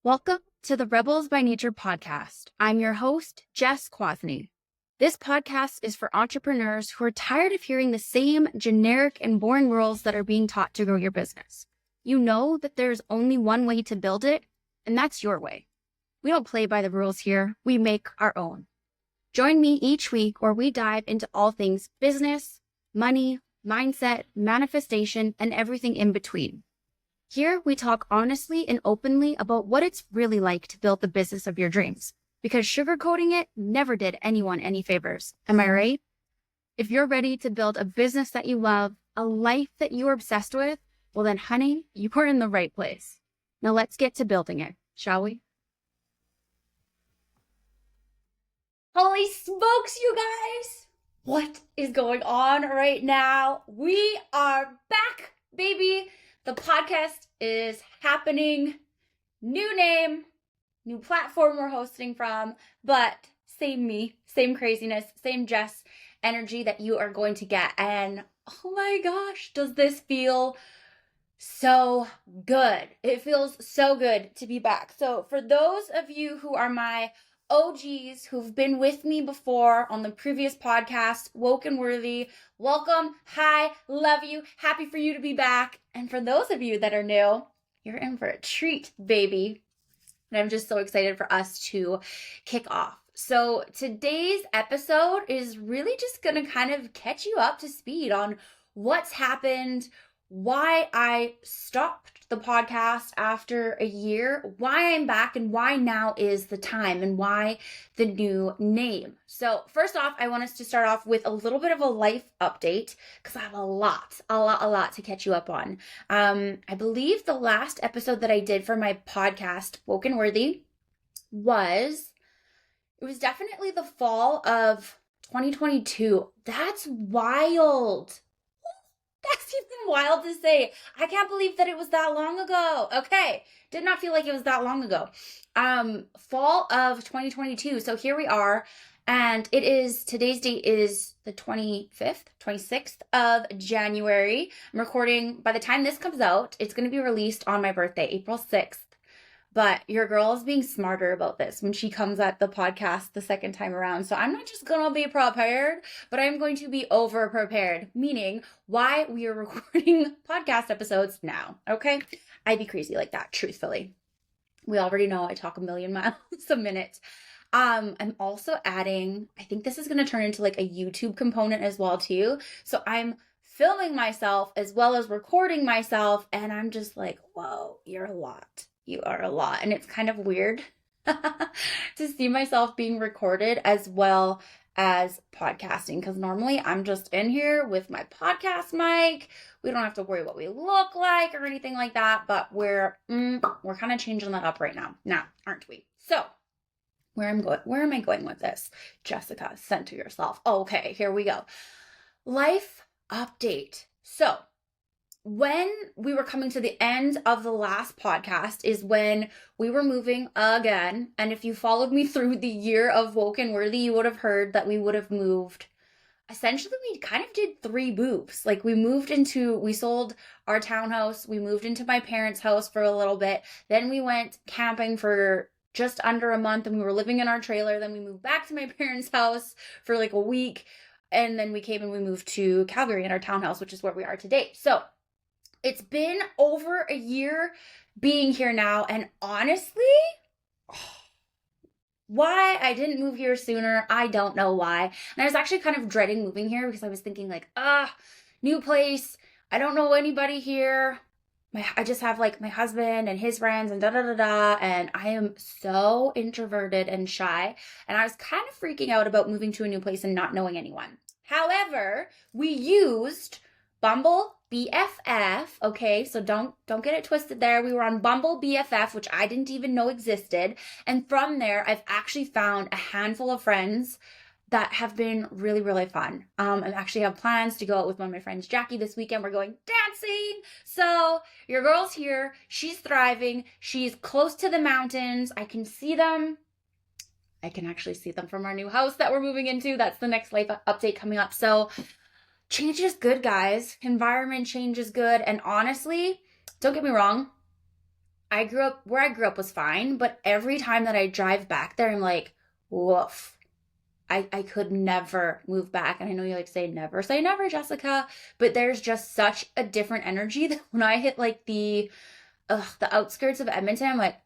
Welcome to the Rebels by Nature podcast. I'm your host, Jess Kwasny. This podcast is for entrepreneurs who are tired of hearing the same generic and boring rules that are being taught to grow your business. You know that there's only one way to build it, and that's your way. We don't play by the rules here, we make our own. Join me each week where we dive into all things business, money, mindset, manifestation, and everything in between. Here, we talk honestly and openly about what it's really like to build the business of your dreams, because sugarcoating it never did anyone any favors. Am I right? If you're ready to build a business that you love, a life that you are obsessed with, well then, honey, you are in the right place. Now let's get to building it, shall we? Holy smokes, you guys! What is going on right now? We are back, baby! The podcast is happening. New name, new platform we're hosting from, but same me, same craziness, same Jess energy that you are going to get. And oh my gosh, does this feel so good. It feels so good to be back. So for those of you who are my OGs who've been with me before on the previous podcast, Woke and Worthy, welcome, hi, love you, happy for you to be back. And for those of you that are new, you're in for a treat, baby. And I'm just so excited for us to kick off. So today's episode is really just going to kind of catch you up to speed on what's happened, why I stopped the podcast after a year, why I'm back, and why now is the time, and why the new name. So first off, I want us to start off with a little bit of a life update because I have a lot to catch you up on. I believe the last episode that I did for my podcast, Woke and Worthy, was definitely the fall of 2022. That's wild. That's even wild to say. I can't believe that it was that long ago. Okay. Did not feel like it was that long ago. Fall of 2022. So here we are. And today's date is the 26th of January. I'm recording, by the time this comes out, it's going to be released on my birthday, April 6th. But your girl is being smarter about this when she comes at the podcast the second time around. So I'm not just going to be prepared, but I'm going to be over prepared, meaning why we are recording podcast episodes now. Okay. I'd be crazy like that, truthfully. We already know I talk a million miles a minute. I'm also adding, I think this is going to turn into like a YouTube component as well too. So I'm filming myself as well as recording myself. And I'm just like, whoa, you're a lot. You are a lot. And it's kind of weird to see myself being recorded as well as podcasting, because normally I'm just in here with my podcast mic. We don't have to worry what we look like or anything like that, but we're kind of changing that up right now, aren't we? So where am I going with this? Jessica, center yourself. Okay, here we go. Life update. So when we were coming to the end of the last podcast is when we were moving again. And if you followed me through the year of Woke and Worthy, you would have heard that we would have moved. Essentially, we kind of did 3 moves. Like we sold our townhouse. We moved into my parents' house for a little bit. Then we went camping for just under a month and we were living in our trailer. Then we moved back to my parents' house for like a week. And then we came and we moved to Calgary in our townhouse, which is where we are today. So it's been over a year being here now, and honestly, why I didn't move here sooner, I don't know why. And I was actually kind of dreading moving here because I was thinking like, new place, I don't know anybody here. I just have like my husband and his friends and and I am so introverted and shy, and I was kind of freaking out about moving to a new place and not knowing anyone. However, we used Bumble BFF, okay, so don't get it twisted there. We were on Bumble BFF, which I didn't even know existed. And from there, I've actually found a handful of friends that have been really, really fun. I actually have plans to go out with one of my friends, Jackie, this weekend. We're going dancing. So your girl's here. She's thriving. She's close to the mountains. I can see them. I can actually see them from our new house that we're moving into. That's the next life update coming up. So change is good, guys. Environment change is good. And honestly, don't get me wrong, where I grew up was fine, but every time that I drive back there, I'm like, woof. I could never move back. And I know you like say never, Jessica, but there's just such a different energy that when I hit like the outskirts of Edmonton, I'm like,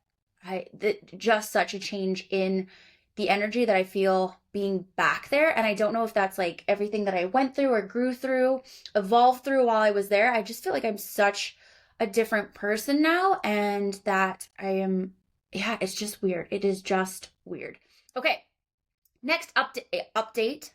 just such a change in the energy that I feel being back there. And I don't know if that's like everything that I went through or grew through, evolved through while I was there. I just feel like I'm such a different person now, and that I am, yeah, it's just weird. It is just weird. Okay. Next update.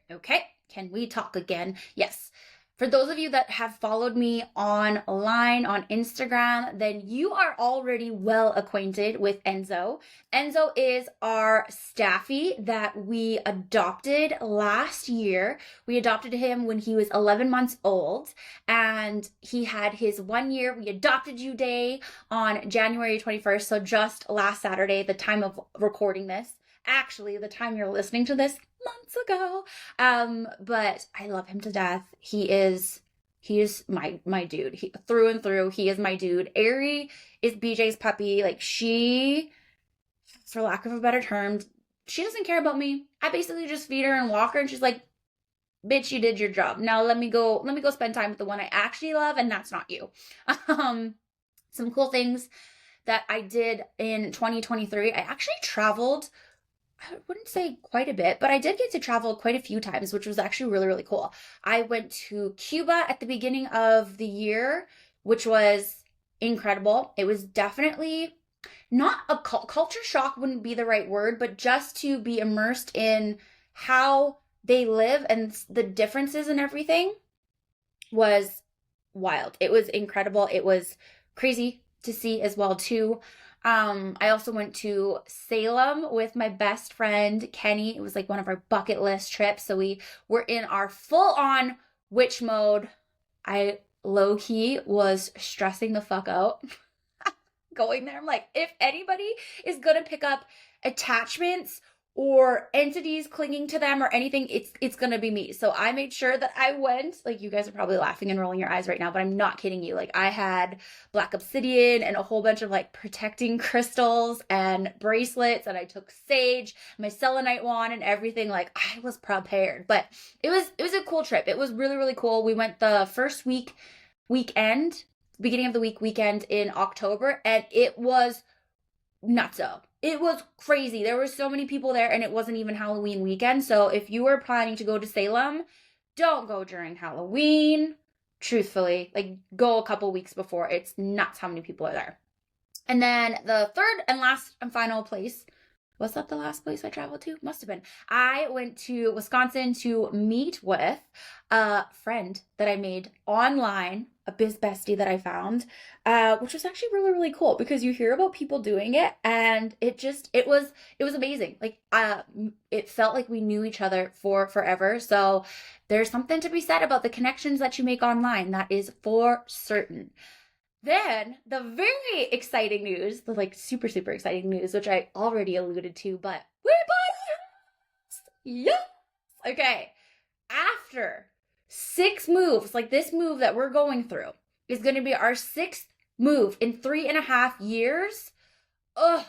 Okay. Can we talk again? Yes. For those of you that have followed me online on Instagram, then you are already well acquainted with Enzo. Enzo is our staffy that we adopted last year. We adopted him when he was 11 months old, and he had his 1 year We Adopted You Day on January 21st. So just last Saturday, the time of recording this. Actually, the time you're listening to this, months ago. But I love him to death. He is my dude. Through and through, he is my dude. Ari is BJ's puppy. Like, she, for lack of a better term, she doesn't care about me. I basically just feed her and walk her, and she's like, bitch, you did your job. Now let me go spend time with the one I actually love, and that's not you. Some cool things that I did in 2023. I actually traveled, I wouldn't say quite a bit, but I did get to travel quite a few times, which was actually really, really cool. I went to Cuba at the beginning of the year, which was incredible. It was definitely not a culture shock, wouldn't be the right word, but just to be immersed in how they live and the differences and everything was wild. It was incredible. It was crazy to see as well too. I also went to Salem with my best friend, Kenny. It was like one of our bucket list trips. So we were in our full on witch mode. I low key was stressing the fuck out going there. I'm like, if anybody is going to pick up attachments or entities clinging to them or anything, it's gonna be me. So I made sure that I went, like, you guys are probably laughing and rolling your eyes right now, but I'm not kidding you. Like, I had black obsidian and a whole bunch of like protecting crystals and bracelets, and I took sage, my selenite wand, and everything. Like, I was prepared. But it was a cool trip. It was really, really cool. We went the first weekend, beginning of the weekend in October, and it was nutso. It was crazy. There were so many people there, and it wasn't even Halloween weekend. So if you were planning to go to Salem, don't go during Halloween. Truthfully, like, go a couple weeks before. It's nuts how many people are there. And then the third and last and final place, was that the last place I traveled to? Must have been. I went to Wisconsin to meet with a friend that I made online, a biz bestie that I found, which was actually really, really cool because you hear about people doing it, and it was amazing. Like, it felt like we knew each other for forever. So there's something to be said about the connections that you make online. That is for certain. Then the very exciting news, the like super, super exciting news, which I already alluded to, but we bought a house! Yes! Okay. After 6 moves, like this move that we're going through is going to be our 6th move in 3.5 years. Ugh.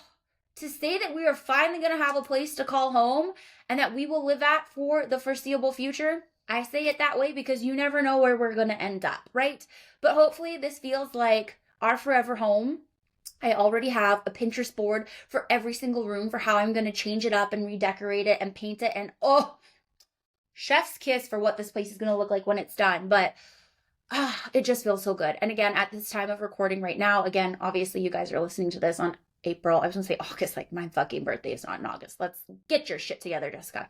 To say that we are finally going to have a place to call home and that we will live at for the foreseeable future, I say it that way because you never know where we're going to end up, right? But hopefully this feels like our forever home. I already have a Pinterest board for every single room for how I'm going to change it up and redecorate it and paint it. And chef's kiss for what this place is going to look like when it's done. But it just feels so good. And again, at this time of recording right now, again, obviously you guys are listening to this on April. I was going to say August, like my fucking birthday is not in August. Let's get your shit together, Jessica.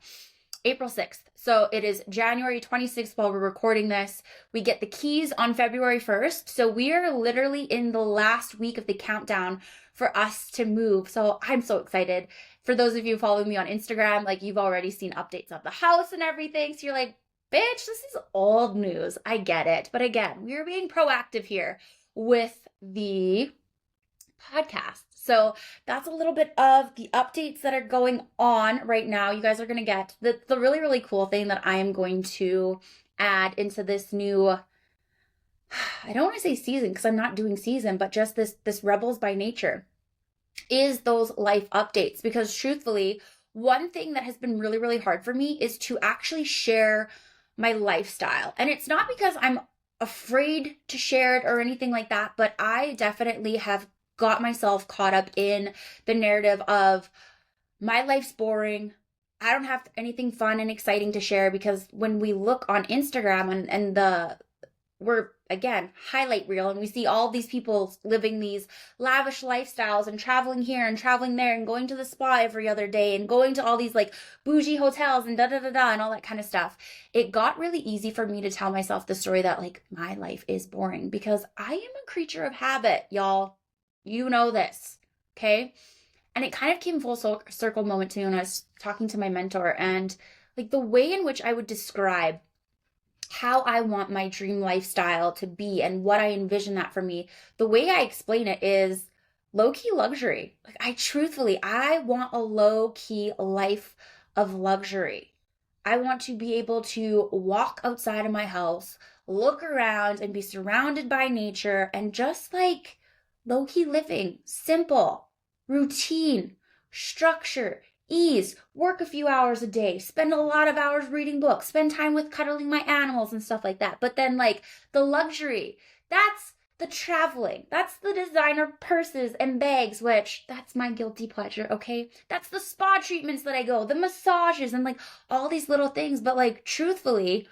April 6th. So it is January 26th while we're recording this. We get the keys on February 1st. So we are literally in the last week of the countdown for us to move. So I'm so excited. For those of you following me on Instagram, like, you've already seen updates of the house and everything. So you're like, bitch, this is old news. I get it. But again, we're being proactive here with the podcast. So that's a little bit of the updates that are going on right now. You guys are going to get the really, really cool thing that I am going to add into this new I don't want to say season because I'm not doing season, but just this rebels by nature is those life updates. Because truthfully, one thing that has been really, really hard for me is to actually share my lifestyle. And it's not because I'm afraid to share it or anything like that, but I definitely have got myself caught up in the narrative of my life's boring. I don't have anything fun and exciting to share, because when we look on Instagram and we're again highlight reel and we see all these people living these lavish lifestyles and traveling here and traveling there and going to the spa every other day and going to all these like bougie hotels and da da da da and all that kind of stuff, it got really easy for me to tell myself the story that like my life is boring, because I am a creature of habit, y'all. You know this, okay? And it kind of came full circle moment to me when I was talking to my mentor, and like the way in which I would describe how I want my dream lifestyle to be and what I envision that for me, the way I explain it is low-key luxury. Like I want a low-key life of luxury. I want to be able to walk outside of my house, look around and be surrounded by nature and just like low-key living, simple, routine, structure, ease, work a few hours a day, spend a lot of hours reading books, spend time with cuddling my animals and stuff like that. But then like the luxury, that's the traveling, that's the designer purses and bags, which that's my guilty pleasure, okay? That's the spa treatments that I go, the massages and like all these little things. But like truthfully,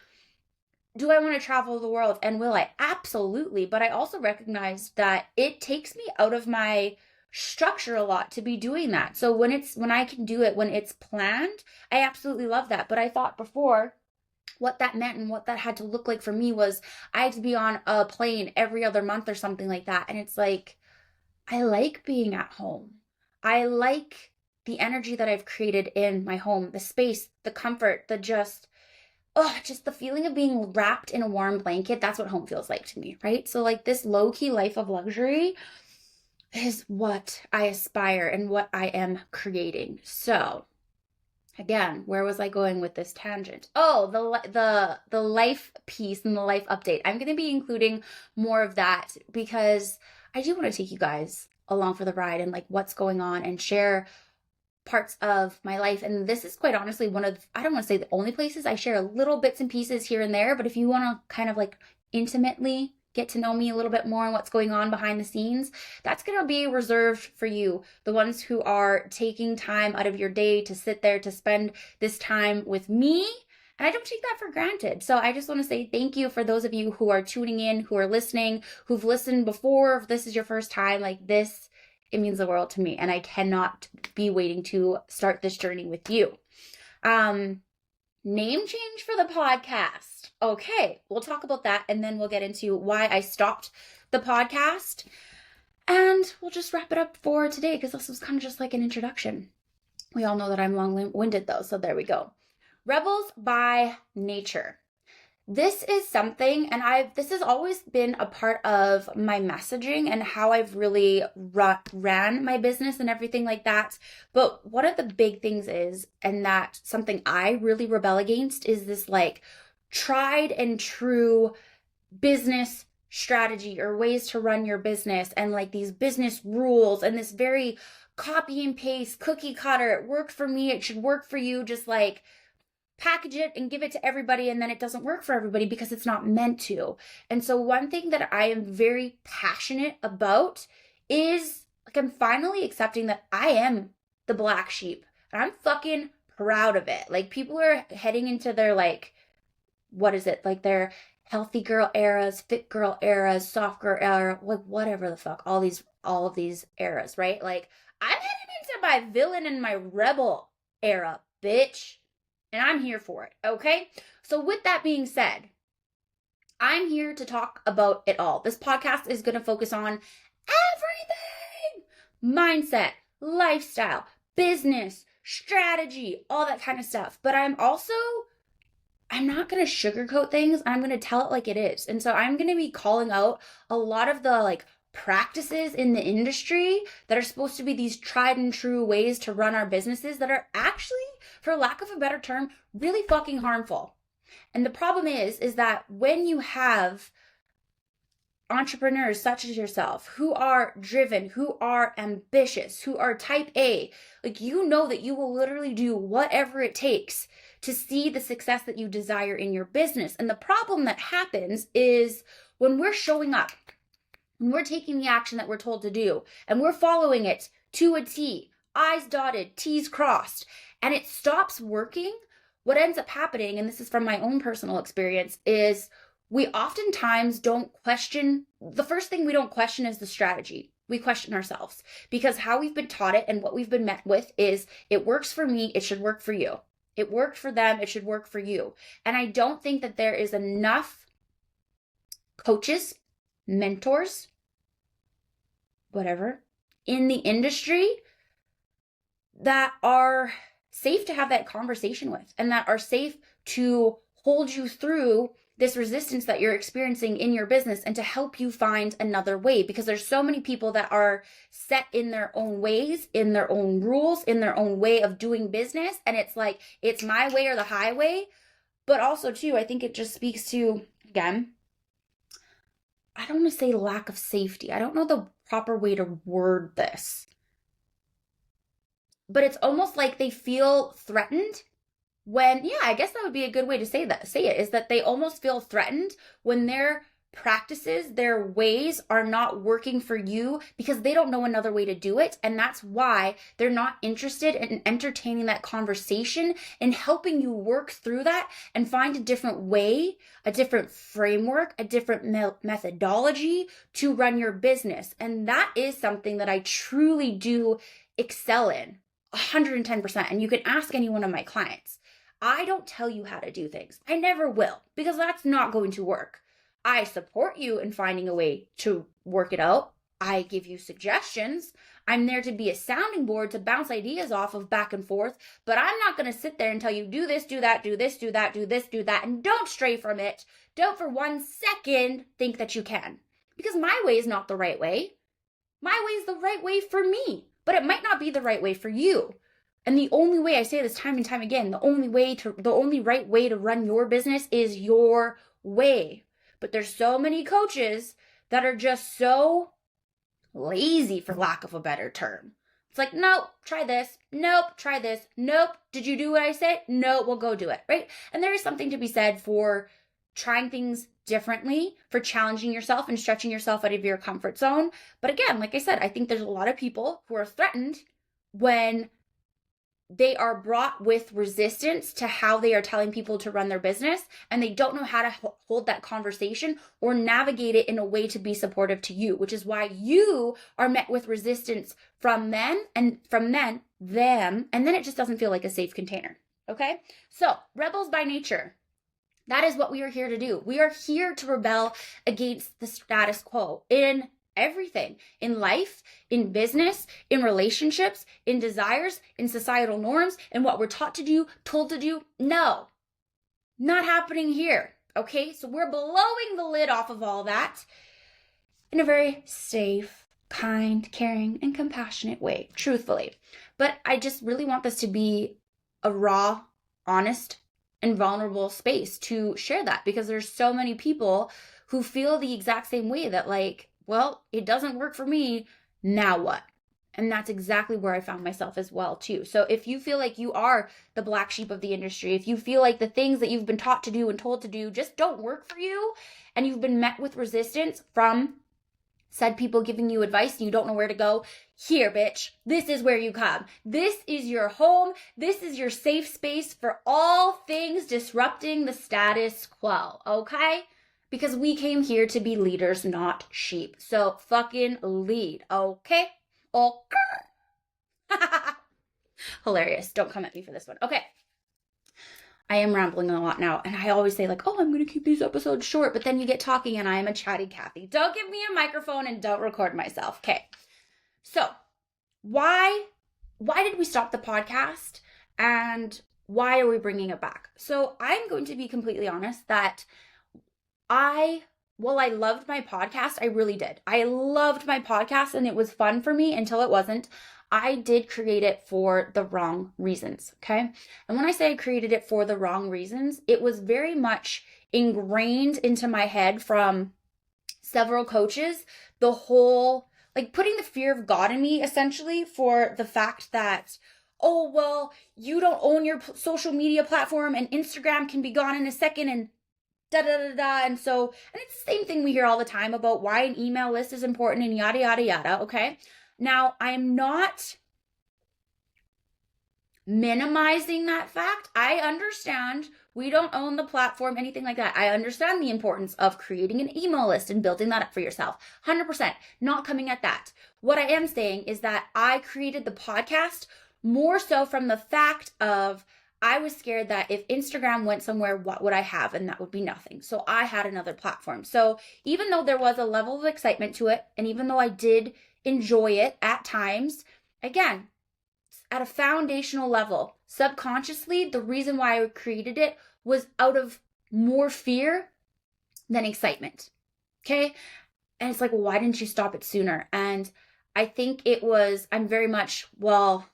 do I want to travel the world? And will I? Absolutely. But I also recognize that it takes me out of my structure a lot to be doing that. So when I can do it when it's planned, I absolutely love that. But I thought before what that meant and what that had to look like for me was I had to be on a plane every other month or something like that. And it's like, I like being at home. I like the energy that I've created in my home, the space, the comfort, just the feeling of being wrapped in a warm blanket. That's what home feels like to me, right? So like this low-key life of luxury is what I aspire and what I am creating. So again, where was I going with this tangent? Oh, the life piece and the life update. I'm going to be including more of that because I do want to take you guys along for the ride and like what's going on and share parts of my life. And this is quite honestly I don't want to say the only places I share little bits and pieces here and there, but if you want to kind of like intimately get to know me a little bit more and what's going on behind the scenes, that's going to be reserved for you, the ones who are taking time out of your day to sit there to spend this time with me. And I don't take that for granted. So I just want to say thank you for those of you who are tuning in, who are listening, who've listened before. If this is your first time, like this, it means the world to me. And I cannot be waiting to start this journey with you. Name change for the podcast. Okay, we'll talk about that and then we'll get into why I stopped the podcast. And we'll just wrap it up for today because this was kind of just like an introduction. We all know that I'm long-winded though, so there we go. Rebels by nature. This is something, and this has always been a part of my messaging and how I've really ran my business and everything like that. But one of the big things is, and that something I really rebel against, is this like tried and true business strategy or ways to run your business and like these business rules and this very copy and paste cookie cutter. It worked for me, it should work for you. Just like package it and give it to everybody, and then it doesn't work for everybody because it's not meant to. And so one thing that I am very passionate about is like I'm finally accepting that I am the black sheep, and I'm fucking proud of it. Like people are heading into their like, what is it? Like their healthy girl eras, fit girl eras, soft girl era, like whatever the fuck, all of these eras, right? Like I'm heading into my villain and my rebel era, bitch. And I'm here for it, okay? So with that being said, I'm here to talk about it all. This podcast is going to focus on everything. Mindset, lifestyle, business, strategy, all that kind of stuff. But I'm not going to sugarcoat things. I'm going to tell it like it is. And so I'm going to be calling out a lot of the like practices in the industry that are supposed to be these tried and true ways to run our businesses that are actually, for lack of a better term, really fucking harmful. And the problem is that when you have entrepreneurs such as yourself who are driven, who are ambitious, who are type A, like, you know that you will literally do whatever it takes to see the success that you desire in your business. And the problem that happens is when we're showing up, when we're taking the action that we're told to do, and we're following it to a T, I's dotted, T's crossed, and it stops working, what ends up happening, and this is from my own personal experience, is we oftentimes don't question. The first thing we don't question is the strategy. We question ourselves, because how we've been taught it and what we've been met with is, it works for me, it should work for you. It worked for them, it should work for you. And I don't think that there is enough coaches, mentors, whatever, in the industry that are safe to have that conversation with, and that are safe to hold you through this resistance that you're experiencing in your business, and to help you find another way. Because there's so many people that are set in their own ways, in their own rules, in their own way of doing business. And it's like, it's my way or the highway. But also too, I think it just speaks to, again, I don't want to say lack of safety. I don't know the proper way to word this. But it's almost like they feel threatened when, yeah, I guess that would be a good way to say it, is that they almost feel threatened when their practices, their ways are not working for you, because they don't know another way to do it. And that's why they're not interested in entertaining that conversation and helping you work through that and find a different way, a different framework, a different methodology to run your business. And that is something that I truly do excel in 110%. And you can ask any one of my clients. I don't tell you how to do things. I never will, because that's not going to work. I support you in finding a way to work it out. I give you suggestions. I'm there to be a sounding board to bounce ideas off of back and forth, but I'm not going to sit there and tell you, do this, do that, do this, do that, do this, do that, and don't stray from it. Don't for 1 second think that you can, because my way is not the right way. My way is the right way for me, but it might not be the right way for you. And the only way, I say this time and time again, the only right way to run your business is your way. But there's so many coaches that are just so lazy, for lack of a better term. It's like, nope, try this. Nope, try this. Nope, did you do what I said? No, well, go do it, right? And there is something to be said for trying things differently, for challenging yourself and stretching yourself out of your comfort zone. But again, like I said, I think there's a lot of people who are threatened when they are brought with resistance to how they are telling people to run their business, and they don't know how to hold that conversation or navigate it in a way to be supportive to you, which is why you are met with resistance from them, and then it just doesn't feel like a safe container. Okay? So, rebels by nature. That is what we are here to do. We are here to rebel against the status quo in everything, in life, in business, in relationships, in desires, in societal norms, in what we're taught to do, told to do. No, not happening here. Okay, so we're blowing the lid off of all that in a very safe, kind, caring, and compassionate way, truthfully. But I just really want this to be a raw, honest, and vulnerable space to share that, because there's so many people who feel the exact same way, that like, well, it doesn't work for me, now what? And that's exactly where I found myself as well too. So if you feel like you are the black sheep of the industry, if you feel like the things that you've been taught to do and told to do just don't work for you, and you've been met with resistance from said people giving you advice and you don't know where to go, here, bitch, this is where you come. This is your home. This is your safe space for all things disrupting the status quo, okay? Because we came here to be leaders, not sheep. So fucking lead, okay? Okay. Hilarious. Don't come at me for this one. Okay. I am rambling a lot now, and I always say like, oh, I'm going to keep these episodes short, but then you get talking and I am a chatty Cathy. Don't give me a microphone and don't record myself. Okay. So why did we stop the podcast, and why are we bringing it back? So I'm going to be completely honest that I loved my podcast. I really did. I loved my podcast, and it was fun for me until it wasn't. I did create it for the wrong reasons, okay? And when I say I created it for the wrong reasons, it was very much ingrained into my head from several coaches, the whole, like putting the fear of God in me essentially for the fact that, oh, well, you don't own your social media platform and Instagram can be gone in a second and da da da da. And so, and it's the same thing we hear all the time about why an email list is important and yada yada yada. Okay. Now, I'm not minimizing that fact. I understand we don't own the platform, anything like that. I understand the importance of creating an email list and building that up for yourself. 100%. Not coming at that. What I am saying is that I created the podcast more so from the fact of I was scared that if Instagram went somewhere, what would I have? And that would be nothing. So I had another platform. So even though there was a level of excitement to it, and even though I did enjoy it at times, again, at a foundational level, subconsciously, the reason why I created it was out of more fear than excitement. Okay. And it's like, well, why didn't you stop it sooner? And I think it was, I'm very much, well,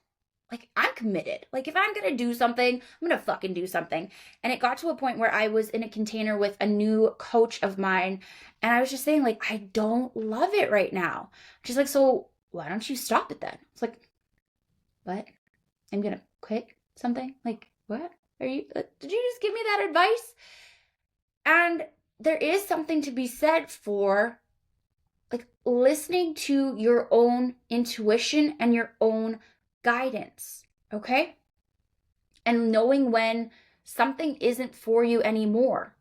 like I'm committed. Like if I'm going to do something, I'm going to fucking do something. And it got to a point where I was in a container with a new coach of mine. And I was just saying like, I don't love it right now. She's like, so why don't you stop it then? It's like, what? I'm going to quit something? Like, what? Did you just give me that advice? And there is something to be said for like listening to your own intuition and your own guidance, okay? And knowing when something isn't for you anymore.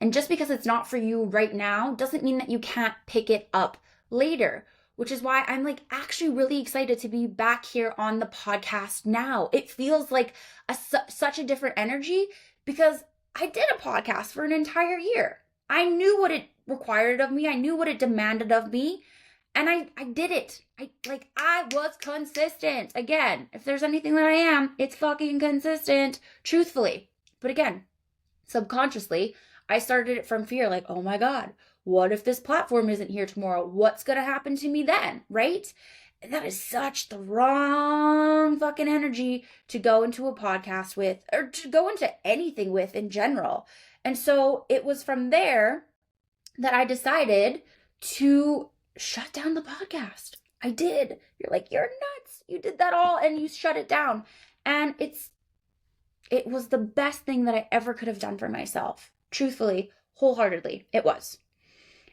And just because it's not for you right now doesn't mean that you can't pick it up later, which is why I'm like actually really excited to be back here on the podcast now. It feels like such a different energy because I did a podcast for an entire year. I knew what it required of me. I knew what it demanded of me. And I did it. I was consistent. Again, if there's anything that I am, it's fucking consistent, truthfully. But again, subconsciously, I started it from fear. Like, oh my God, what if this platform isn't here tomorrow? What's going to happen to me then? Right? And that is such the wrong fucking energy to go into a podcast with, or to go into anything with in general. And so it was from there that I decided to shut down the podcast. I did. You're like, you're nuts. You did that all and you shut it down. And it was the best thing that I ever could have done for myself. Truthfully, wholeheartedly, it was.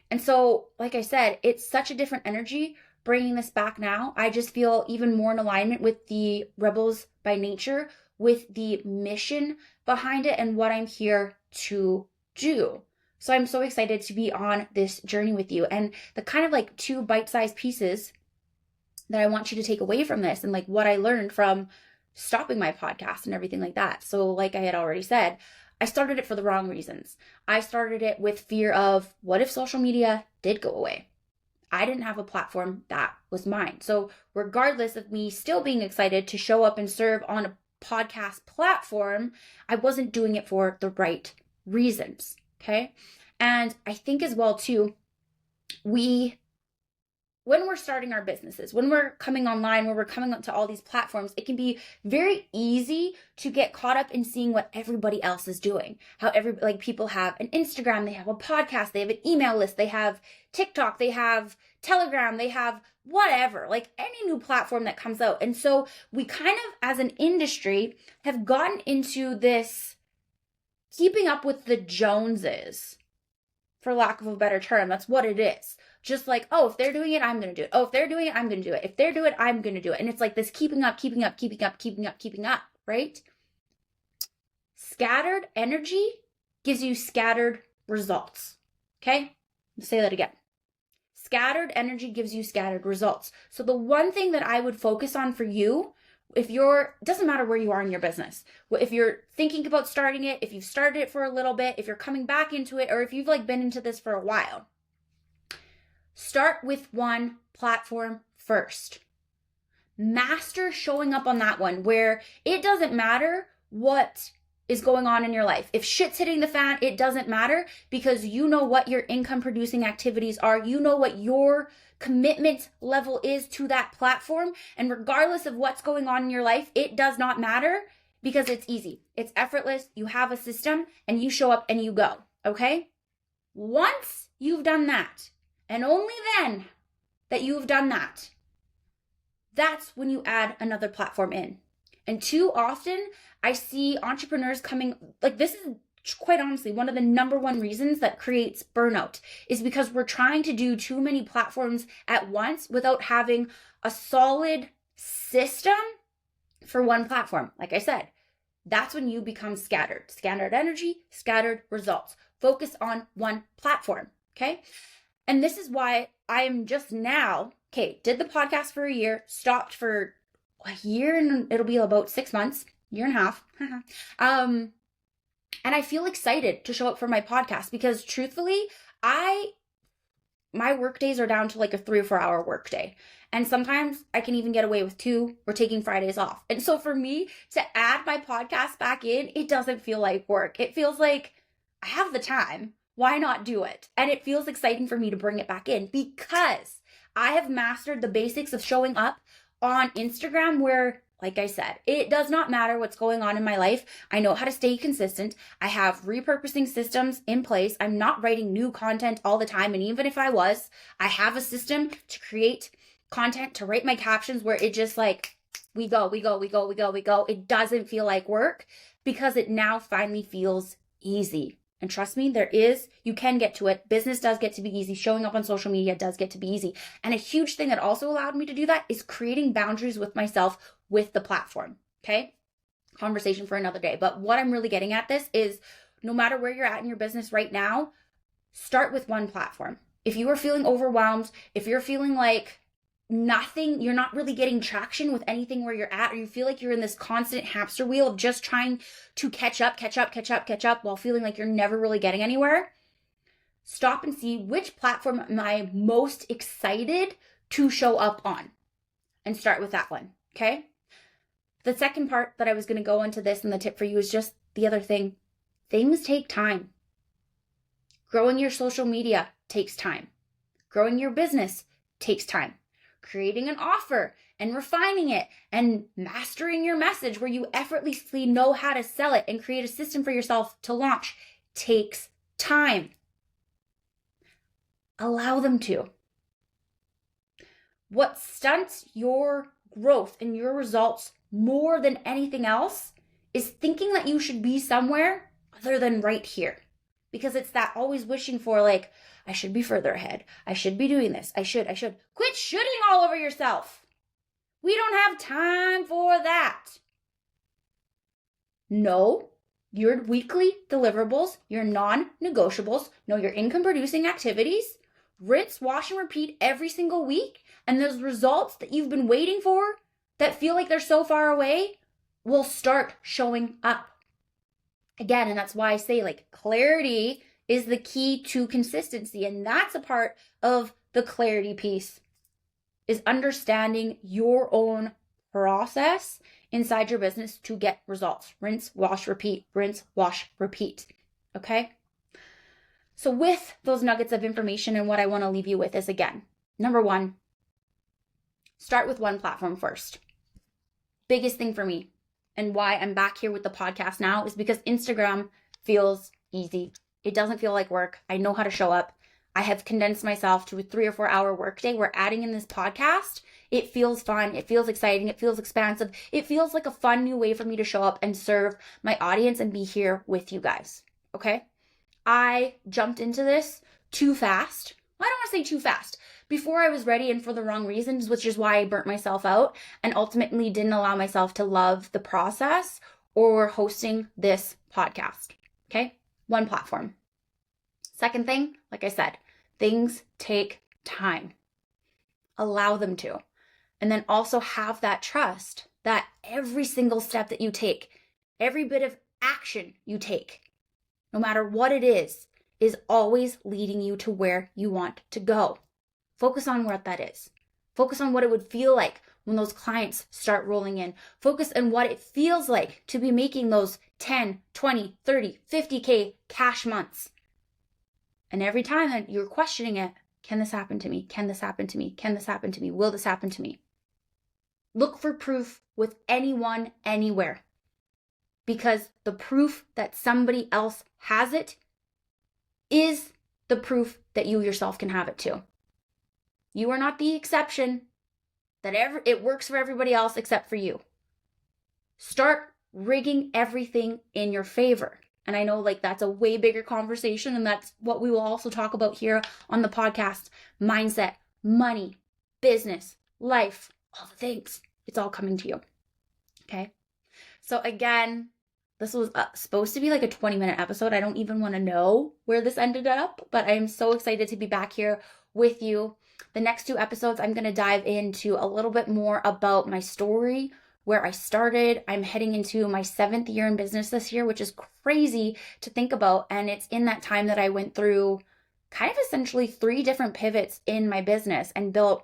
And so, like I said, it's such a different energy bringing this back now. I just feel even more in alignment with the Rebels by Nature, with the mission behind it and what I'm here to do. So I'm so excited to be on this journey with you, and the kind of like 2 bite-sized pieces that I want you to take away from this and like what I learned from stopping my podcast and everything like that. So like I had already said, I started it for the wrong reasons. I started it with fear of what if social media did go away? I didn't have a platform that was mine. So regardless of me still being excited to show up and serve on a podcast platform, I wasn't doing it for the right reasons. Okay. And I think as well too, when we're starting our businesses, when we're coming online, when we're coming up to all these platforms, it can be very easy to get caught up in seeing what everybody else is doing. How people have an Instagram, they have a podcast, they have an email list, they have TikTok, they have Telegram, they have whatever, like any new platform that comes out. And so we kind of, as an industry, have gotten into this keeping up with the Joneses, for lack of a better term. That's what it is. Just like, oh, if they're doing it, I'm going to do it. Oh, if they're doing it, I'm going to do it. If they're doing it, I'm going to do it. And it's like this keeping up, right? Scattered energy gives you scattered results. Okay? Let's say that again. Scattered energy gives you scattered results. So the one thing that I would focus on for you, doesn't matter where you are in your business, if you're thinking about starting it, if you've started it for a little bit, if you're coming back into it, or if you've been into this for a while, start with one platform first. Master showing up on that one where it doesn't matter what is going on in your life. If shit's hitting the fan, it doesn't matter, because you know what your income producing activities are. You know what your commitment level is to that platform. And regardless of what's going on in your life, it does not matter, because it's easy. It's effortless. You have a system and you show up and you go. Okay? Once you've done that And only then that you've done that, that's when you add another platform in. And too often I see entrepreneurs coming, like, this is quite honestly one of the number one reasons that creates burnout, is because we're trying to do too many platforms at once without having a solid system for one platform. Like I said, that's when you become scattered energy, scattered results. Focus on one platform. Okay. And this is why I'm just now, did the podcast for a year, stopped for a year, and it'll be about 6 months, year and a half. And I feel excited to show up for my podcast because truthfully, my work days are down to like a 3 or 4 hour work day. And sometimes I can even get away with 2 or taking Fridays off. And so for me to add my podcast back in, it doesn't feel like work. It feels like I have the time. Why not do it? And it feels exciting for me to bring it back in because I have mastered the basics of showing up on Instagram where, like I said, it does not matter what's going on in my life. I know how to stay consistent. I have repurposing systems in place. I'm not writing new content all the time. And even if I was, I have a system to create content, to write my captions where it just like, we go. It doesn't feel like work because it now finally feels easy. And trust me, you can get to it. Business does get to be easy. Showing up on social media does get to be easy. And a huge thing that also allowed me to do that is creating boundaries with myself with the platform. Okay. Conversation for another day. But what I'm really getting at this is no matter where you're at in your business right now, start with one platform. If you are feeling overwhelmed, if you're feeling like you're not really getting traction with anything where you're at, or you feel like you're in this constant hamster wheel of just trying to catch up while feeling like you're never really getting anywhere, stop and see which platform am I most excited to show up on and start with that one. Okay. The second part that I was going to go into this and the tip for you is just the other thing. Things take time. Growing your social media takes time. Growing your business takes time. Creating an offer and refining it and mastering your message where you effortlessly know how to sell it and create a system for yourself to launch takes time. Allow them to. What stunts your growth and your results more than anything else is thinking that you should be somewhere other than right here. Because it's that always wishing for, like, I should be further ahead. I should be doing this. I should. Quit shooting all over yourself. We don't have time for that. Know your weekly deliverables, your non-negotiables, know your income-producing activities, rinse, wash, and repeat every single week, and those results that you've been waiting for that feel like they're so far away will start showing up. Again, and that's why I say, like, clarity is the key to consistency. And that's a part of the clarity piece, is understanding your own process inside your business to get results. Rinse, wash, repeat, rinse, wash, repeat. Okay? So with those nuggets of information, and what I want to leave you with is, again, number one, start with one platform first. Biggest thing for me, and why I'm back here with the podcast now, is because Instagram feels easy. It doesn't feel like work. I know how to show up. I have condensed myself to a 3 or 4 hour workday. We're adding in this podcast. It feels fun. It feels exciting. It feels expansive. It feels like a fun new way for me to show up and serve my audience and be here with you guys. Okay? I jumped into this too fast. Well, I don't want to say too fast. Before I was ready and for the wrong reasons, which is why I burnt myself out and ultimately didn't allow myself to love the process or hosting this podcast. Okay? One platform. Second thing, like I said, things take time. Allow them to. And then also have that trust that every single step that you take, every bit of action you take, no matter what it is always leading you to where you want to go. Focus on what that is. Focus on what it would feel like when those clients start rolling in. Focus on what it feels like to be making those 10, 20, 30, 50K cash months. And every time that you're questioning it, can this happen to me? Can this happen to me? Can this happen to me? Will this happen to me? Look for proof with anyone, anywhere. Because the proof that somebody else has it is the proof that you yourself can have it too. You are not the exception. It works for everybody else except for you. Start rigging everything in your favor. And I know that's a way bigger conversation, and that's what we will also talk about here on the podcast. Mindset, money, business, life, all the things. It's all coming to you. Okay. So again, this was supposed to be a 20-minute episode. I don't even want to know where this ended up, but I'm so excited to be back here with you. The next 2 episodes, I'm going to dive into a little bit more about my story, where I started. I'm heading into my 7th year in business this year, which is crazy to think about. And it's in that time that I went through kind of essentially 3 different pivots in my business and built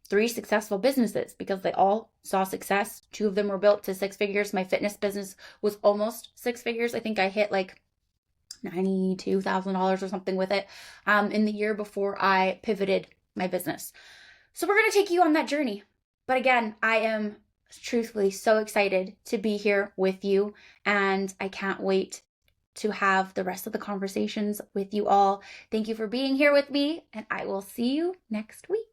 3 successful businesses because they all saw success. 2 of them were built to 6 figures. My fitness business was almost 6 figures. I think I hit $92,000 or something with it in the year before I pivoted my business. So we're going to take you on that journey. But again, I am truthfully so excited to be here with you, and I can't wait to have the rest of the conversations with you all. Thank you for being here with me, and I will see you next week.